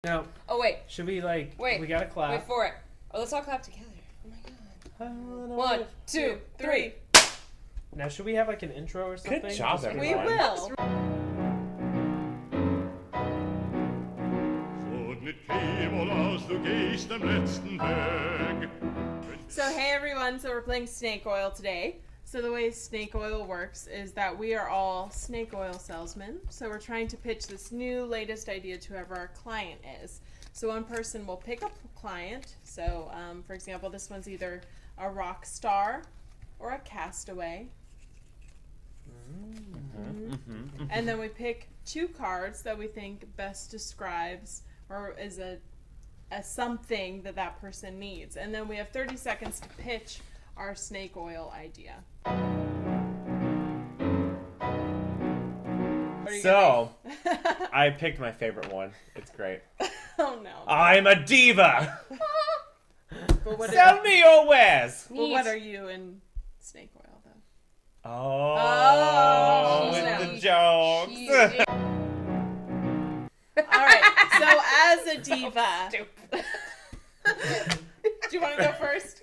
Now, Oh, wait. should we like? Wait. We gotta clap. Wait for it. Oh, let's all clap together. Oh my god. 1, 2, 3. Now, should we have like an intro or something? Good job, Just for everyone. We will. So hey everyone, so we're playing snake oil today. So the way snake oil works is that we are all snake oil salesmen. So we're trying to pitch this new latest idea to whoever our client is. So one person will pick up a client. So for example, this one's either a rock star or a castaway. And then we pick 2 cards that we think best describes or is a something that person needs. And then we have 30 seconds to pitch our snake oil idea. So, I picked my favorite one. It's great. Oh no. I'm a diva! But Sell me your wares! Well, what are you in snake oil though? Oh, Oh, with the jokes. Alright, so as a diva. Do you want to go first?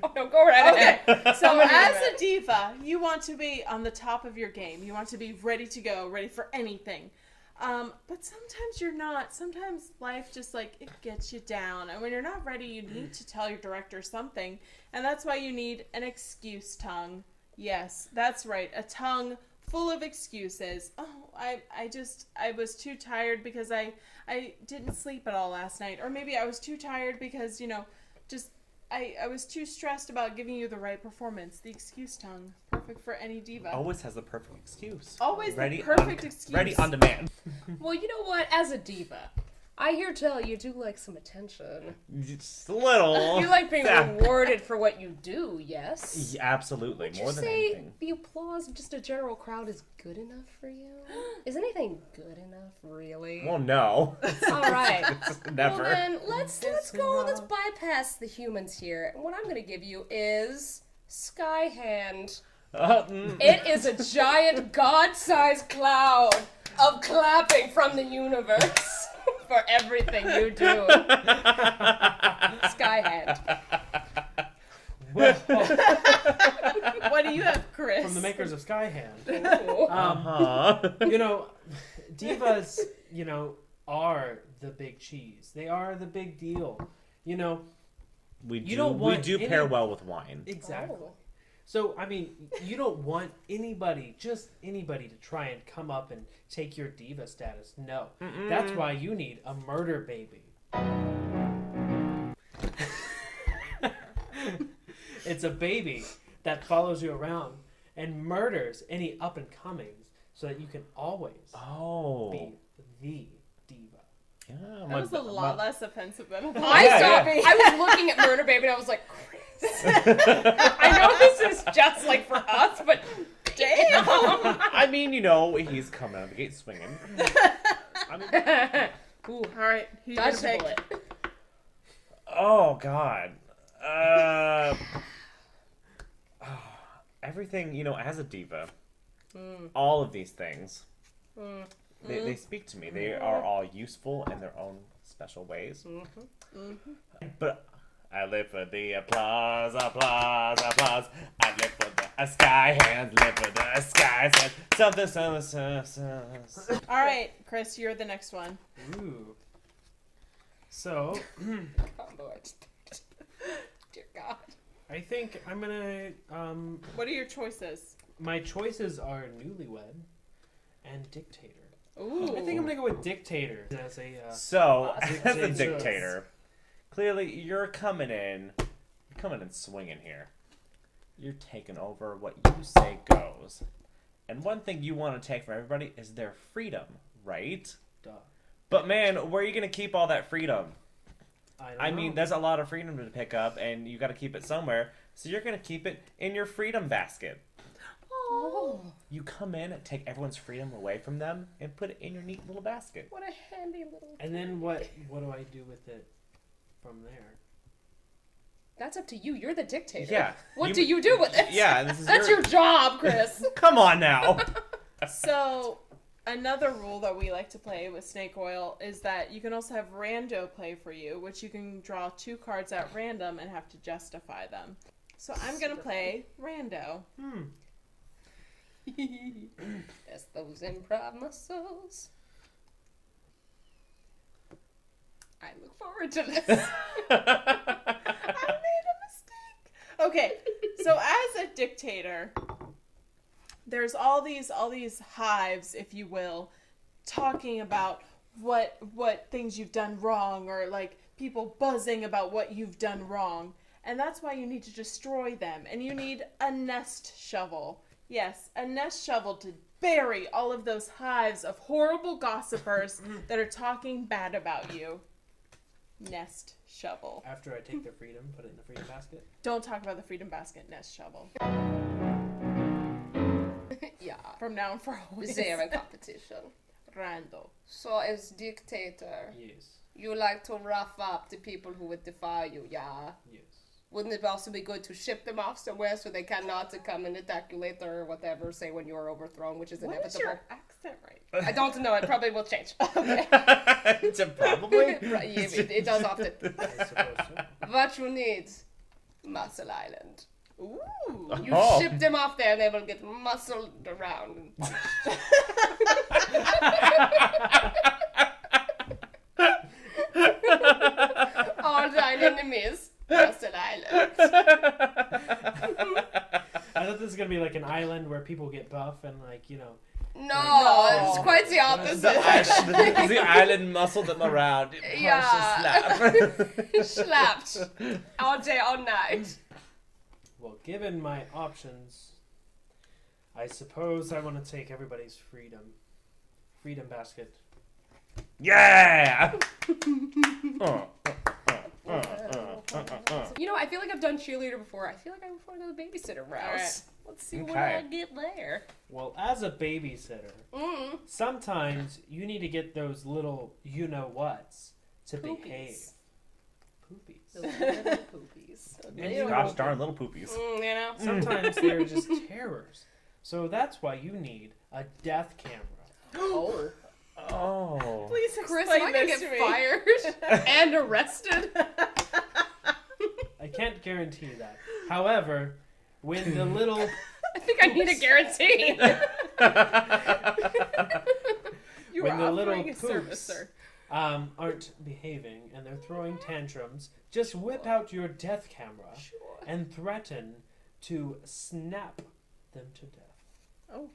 Oh, no, go right ahead. Okay, so as a diva, you want to be on the top of your game. You want to be ready to go, ready for anything. But sometimes you're not. Sometimes life just like it gets you down. And when you're not ready, you need to tell your director something. And that's why you need an excuse tongue. Yes, that's right. A tongue full of excuses. Oh, I was too tired because I didn't sleep at all last night. Or maybe I was too tired because, I was too stressed about giving you the right performance. The excuse tongue. Perfect for any diva. Always has the perfect excuse. Always Ready the perfect excuse. Ready on demand. Well, you know what? As a diva, I hear tell you do like some attention. Just a little. You like being Yeah. rewarded for what you do, yes? Yeah, absolutely. Would More you than say anything. the applause of just a general crowd is good enough for you? Is anything good enough, really? Well, no. All right. Never. Well then, let's bypass the humans here. And what I'm going to give you is Skyhand. It is a giant god-sized cloud of clapping from the universe for everything you do. Skyhand. Well, What do you have, Chris? from the makers of Skyhand. Ooh. Divas, are the big cheese. They are the big deal. We You don't we want do any- pair well with wine. Exactly. Oh. So, you don't want just anybody to try and come up and take your diva status. No. That's why you need a murder baby. It's a baby that follows you around and murders any up and comings so that you can always be the diva. Yeah, That was a lot less offensive than I thought. I was looking at Murder Baby and I was like, Chris. I know this is just like for us, but damn. He's coming out of the gate swinging. Ooh, all right. Who you gonna Dodge the pick? bullet. Oh, God. Everything, as a diva, all of these things, they speak to me. They are all useful in their own special ways. But I live for the applause, applause, applause. I live for the sky hands, live for the sky hands. Something. All right, Chris, you're the next one. Ooh. So, Oh, Lord. Dear God. I think I'm gonna, What are your choices? my choices are newlywed and dictator. Ooh. I think I'm gonna go with dictator as a, So, as a Dictator. dictator, clearly you're coming in swinging here. You're taking over. What you say goes. And one thing you want to take from everybody is their freedom, right? duh. But man, where are you going to keep all that freedom? I mean, know. there's a lot of freedom to pick up, and you got to keep it somewhere. So you're going to keep it in your freedom basket. Oh, You come in and take everyone's freedom away from them and put it in your neat little basket. what a handy little... And then what do I do with it from there? That's up to you. You're the dictator. Yeah. What do you do with it? Yeah, this is That's your job, Chris. Come on now. So, Another rule that we like to play with Snake Oil is that you can also have rando play for you, which you can draw 2 cards at random and have to justify them. So I'm going to play rando. That's those improv muscles. I look forward to this. I made a mistake. Okay, so as a dictator, there's all these hives, if you will, talking about what things you've done wrong, or like people buzzing about what you've done wrong. And that's why you need to destroy them. And you need a nest shovel. Yes, a nest shovel to bury all of those hives of horrible gossipers that are talking bad about you. Nest shovel. After I take their freedom, put it in the freedom basket. Don't talk about the freedom basket, nest shovel. Yeah. From now on for always. Zero competition. Rando. So as dictator, Yes. you like to rough up the people who would defy you, yeah? Yes. Wouldn't it also be good to ship them off somewhere so they cannot come and attack you later or whatever, say when you are overthrown, which is What is inevitable? your accent right? I don't know, it probably will change. It's a probably. Right, yeah, it does often. I suppose so. What you need? Muscle Island. Ooh. You Oh. ship them off there and they will get muscled around. All thine enemies, Muscle Island. I thought this was gonna be like an island where people get buff and like, you know. No, it's quite the opposite. The island muscled them around. Yeah. Slapped. All day, all night. Well, given my options, I suppose I want to take everybody's freedom. Freedom basket. Yeah. You know, I feel like I've done cheerleader before. I feel like I want to go to the babysitter route. Alright. Let's see what Okay. I get there. Well, as a babysitter, sometimes you need to get those little you-know-whats to behave. Poopies. Those little poopies. And you Gosh know, darn little poopies. You know? sometimes they're just terrors. So that's why you need a death camera. Oh. Oh. Please Chris, explain am I gonna this get to me. fired and arrested? I can't guarantee that. However, when the little I think I need a guarantee. You when are the little offering a service, poops sir. aren't behaving and they're throwing tantrums, just whip out your death camera and threaten to snap them to death. Oh.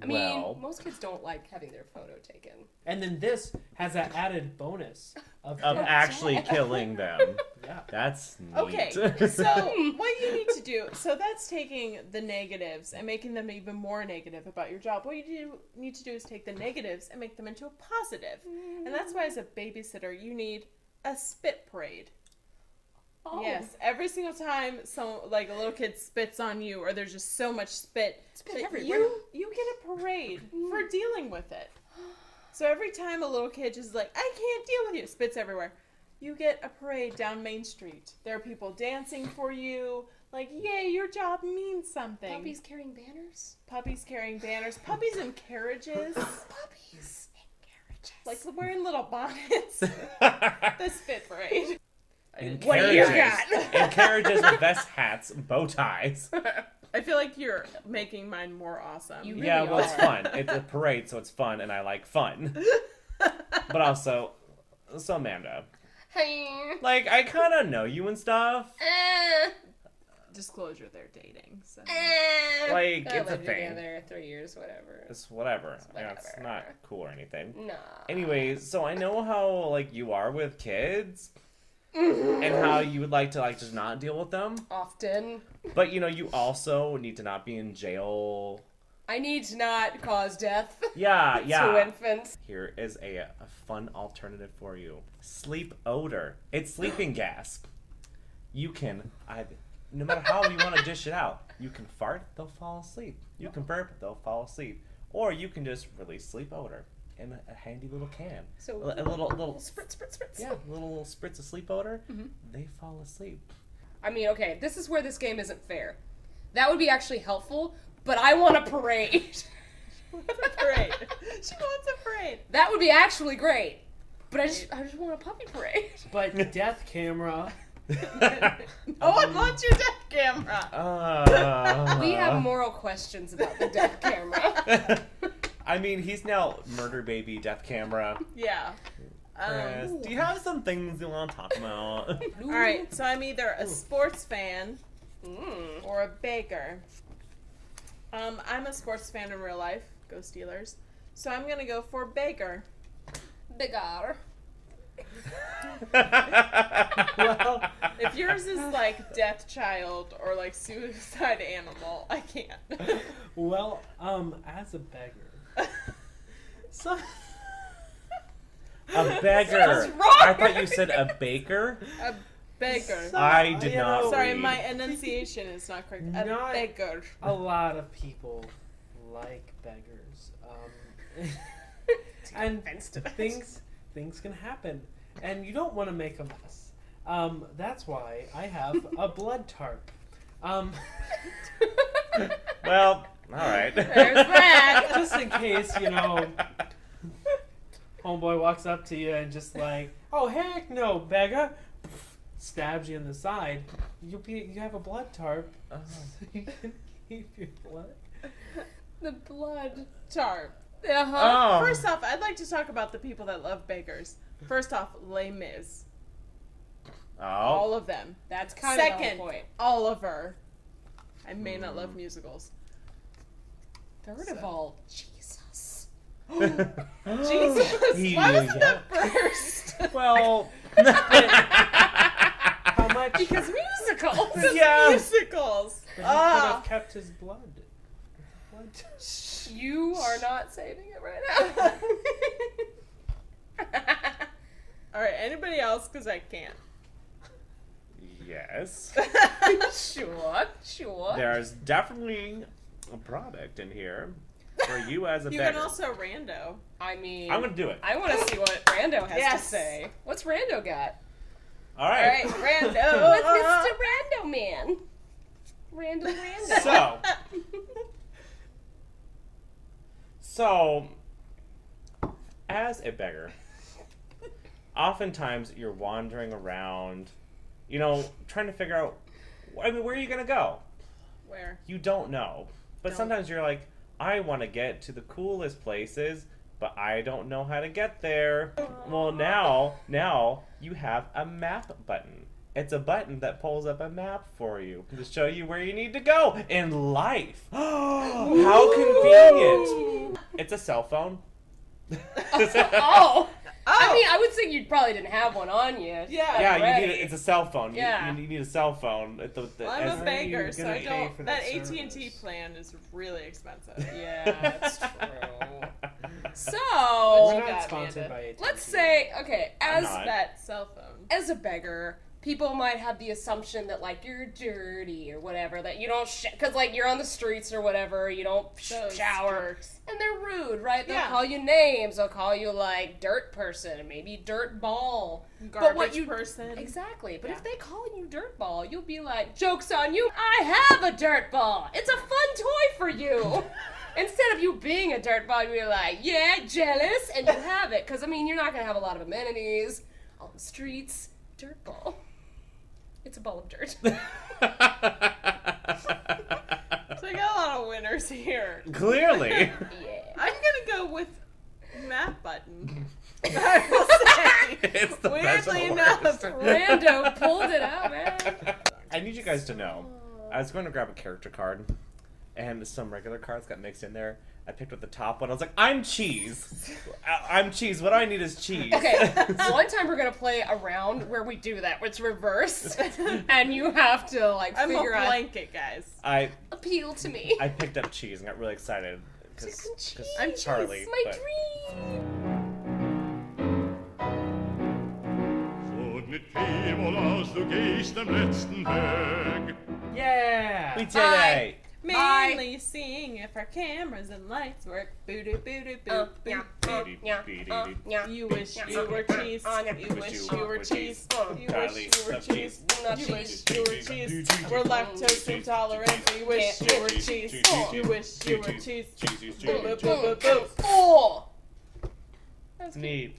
I mean, Well, most kids don't like having their photo taken. And then this has that added bonus of of death. actually killing them. Yeah. That's neat. Okay, so what you need to do, so that's taking the negatives and making them even more negative about your job. What you need to do is take the negatives and make them into a positive. And that's why as a babysitter, you need a spit parade. Oh. Yes, every single time like a little kid spits on you or there's just so much spit, Spit that everywhere. you get a parade for dealing with it. So every time a little kid just like, I can't deal with you, spits everywhere, you get a parade down Main Street. There are people dancing for you, like, yay, your job means something. Puppies carrying banners? Puppies carrying banners, puppies in carriages, Puppies in carriages. like wearing little bonnets. The spit parade. In What do you carriages, in carriages with vest hats, bow ties. I feel like you're making mine more awesome. You really Yeah, well, it's are. fun. It's a parade, so it's fun, and I like fun. But also, so Amanda, Hey. like, I kind of know you and stuff. Disclosure, they're dating. So. Like, I it's a lived thing. together 3 years, whatever. It's whatever. Yeah, it's whatever. not cool or anything. Nah. Anyways, so I know how, like, you are with kids. And how you would like to, like, just not deal with them. Often. But, you know, you also need to not be in jail. I need to not cause death Yeah, to yeah. infants. Here is a fun alternative for you. Sleep odor. It's sleeping gas. You can, no matter how you want to dish it out, you can fart, they'll fall asleep. You can burp, they'll fall asleep. Or you can just release sleep odor in a handy little can. So a little spritz, spritz, spritz. yeah, a little spritz of sleep odor. They fall asleep. I mean, okay, this is where this game isn't fair. That would be actually helpful, but I want a parade. a parade. She wants a parade. That would be actually great. But I just want a puppy parade. But death camera. No one wants your death camera. We have moral questions about the death camera. I mean, he's now murder baby death camera. Yeah. Chris, do you have some things you want to talk about? All right, so I'm either a sports fan or a baker. I'm a sports fan in real life. Go Steelers. So I'm gonna go for baker. Bigger. Well, If yours is like death child or like suicide animal, I can't. well, as a beggar. So, A beggar. What's wrong I thought you said a baker. A beggar. I did not. Sorry, read. my enunciation is not correct. A Not- baker. a lot of people like beggars. And things can happen, and you don't want to make a mess. That's why I have a blood tarp. Well, all right. There's that. Just in case, homeboy walks up to you and just like, oh heck no, beggar, stabs you in the side. You have a blood tarp, so you can keep your blood. The blood. Tarp. Uh-huh. Oh. First off, I'd like to talk about the people that love bakers. First off, Les Mis. Oh. All of them. That's kind of the Second, whole point. Oliver. I may not love musicals. Third of all, Jesus. Jesus! He- Why wasn't yeah. that first? Well. How much? Because musicals. Yeah. Musicals. But he could have kept his blood. You are not saving it right now. Alright, anybody else? Because I can't. Yes. Sure. There's definitely a product in here for you as a You beggar. can also rando. I mean, I'm gonna do it. I want to see what Rando has Yes. to say. What's Rando got? All right. Alright, rando. What's Mr. Rando Man? Rando. So, as a beggar, oftentimes you're wandering around, trying to figure out, where are you going to go? Where? You don't know. But Don't. sometimes you're like, I want to get to the coolest places, but I don't know how to get there. Well, now you have a map button. It's a button that pulls up a map for you to show you where you need to go in life. How convenient. It's a cell phone. Oh. I mean, I would think you probably didn't have one on you. Yeah. Yeah, you need it's a cell phone. Yeah. You need a cell phone. Well, I'm as- a are beggar, you so gonna I pay don't. for That that AT&T service? plan is really expensive. Yeah, that's true. So, We're you not got, sponsored Amanda? by AT&T. let's say, okay, I'm as not. That cell phone. as a beggar, people might have the assumption that like you're dirty or whatever, that you don't because like you're on the streets or whatever, you don't Those shower, jerks. and they're rude, right? They'll Yeah. call you names, they'll call you like dirt person, maybe dirt ball. Garbage person. Exactly. But Yeah. if they call you dirt ball, you'll be like, joke's on you, I have a dirt ball. It's a fun toy for you. Instead of you being a dirt ball, you're like, yeah, jealous, and you have it. Because, I mean, you're not going to have a lot of amenities on the streets. Dirt ball. It's a ball of dirt. So I got a lot of winners here. Clearly. Yeah. I'm gonna go with map button. I will say. It's the best of Weirdly the enough. worst. Rando pulled it out, man. I need you guys to know, I was going to grab a character card, and some regular cards got mixed in there. I picked up the top one. I was like, I'm cheese. I'm cheese. What I need is cheese. Okay, one time we're gonna play a round where we do that, where it's reversed, and you have to like I'm a figure out blanket, guys. I appeal to me. picked up cheese and got really excited because I'm Charlie. It's my but- dream. Und mit Fieber aus du gehst am letzten Weg. Yeah! We did Bye. it. Mainly seeing if our cameras and lights work. Boo doo boo doo boo boo boo. You wish you were cheese. You wish you were cheese. You wish you were cheese. You wish you were cheese. We're lactose intolerant. We wish you were cheese. You wish you were cheese. Boo boo boo boo boo. Oh! Neat.